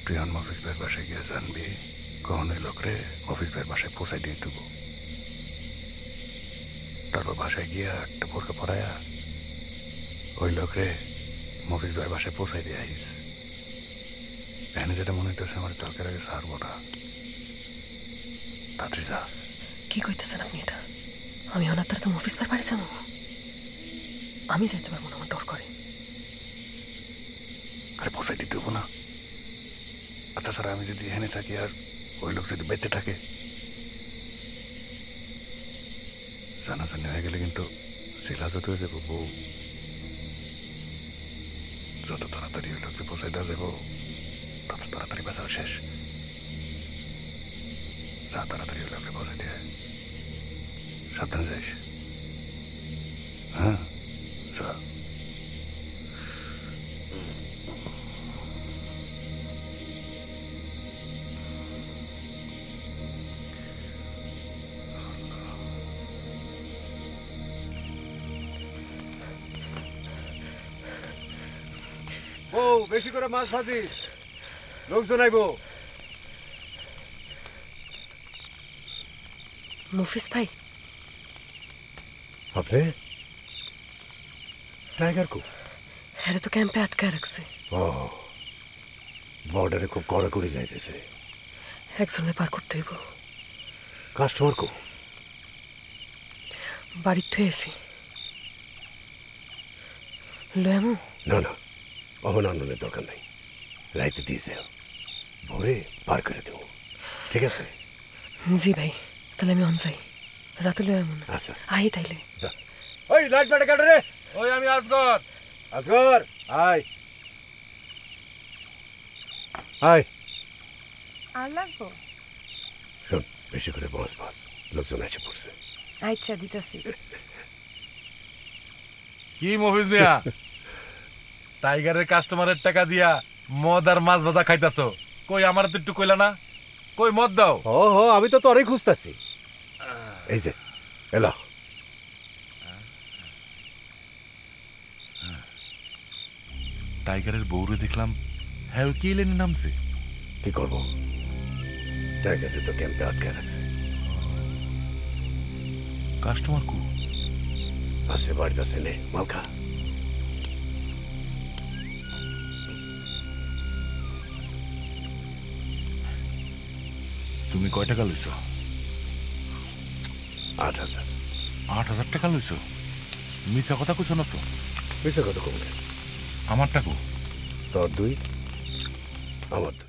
তুই আন মফিজ ভাইয়ের বাসায় গিয়ে জানবি কখন ওই লোকরে মফিজ ভাইয়ের বাসায় পৌঁছাই দিয়ে দেবো। তারপর বাসায় গিয়া একটা বোরকা পরায়া ওই লোকরে মফিজ ভাইয়ের বাসায় পৌঁছাই দিয়ে আইস। এখানে যেটা মনে হইতেছে আমার কালকের আগে ছাড়বো না। তাড়াতাড়ি যা। কি কইতেছেন আপনি এটা? আমি অনার তারা তো মফিজ ভাইয়ের বাড়ি যাবো? আমি যাইতে পারবো না, আমার ডর করে। আরে পৌঁছাই দিতে দেবো না। আর তাছাড়া আমি যদি এখানে থাকি আর ওই লোক যদি বেঁচে থাকে, জানাজানি হয়ে গেলে কিন্তু শিলাজত হয়ে যাবো বউ। যত তাড়াতাড়ি ওই লোককে পৌঁছাই দেওয়া যাবো তত তাড়াতাড়ি বাঁচাও শেষ। যা তাড়াতাড়ি ওই লোককে পৌঁছাই দিয়ে সাবধানে যাইস। হ্যাঁ যা। ও বেশি করে মাছ ভাজিস, লোকজন আইব। মফিজ ভাই আপনি টাইগার কো? হ্যাঁ তো ক্যাম্পে আটকায় রাখছে। ও বর্ডারে খুব কড়াকড়ি যাইতেছে। একজনে পার করতে হইব। কাস্টমার কো? বাড়ির থুয়ে এসি লয়ামু। না না, অবনাননের দরকার নাই। রাইতে দিয়ে যাও, ভোরে পার করে দেবো। ঠিক আছে? জি ভাই, তাহলে আমি অন যাই। রাতে লয়ামু না। আচ্ছা আই তাইলে। যা। ওই লাইট ব্যাটা কাটে রে। ওই আমি আসগর। আসগর আয় আয়। আর লাগবো? শোন, বেশি করে বাঁশ বাঁশ, লোকজন এসে পড়ছে। আচ্ছা দিতেছি। কি মফিজ মিয়া, টাইগারের কাস্টমারের টাকা দিয়া মদ আর মাছ ভাজা খাইতাছ? কই আমার তো একটু কইলা না? কই মদ দাও। ও হো, আমি তো তোরই খুঁজতাছি। এই যে এলো। টাইগারের বউরে দেখলাম, হ্যাঁ কি এলেন নামছে। কি করবো, টাইগারে তো ক্যাম্পে আটকে রাখছে। কাস্টমার কু? আছে বাড়িতে, আছে নে মালখা। তুমি কয় টাকা লইছ? 8,000। 8,000 টাকা লইছ? মিথ্যা কথা কইছ না তো? মিশে কত কমবে? আমার টাকা তোর 2, আমার 2।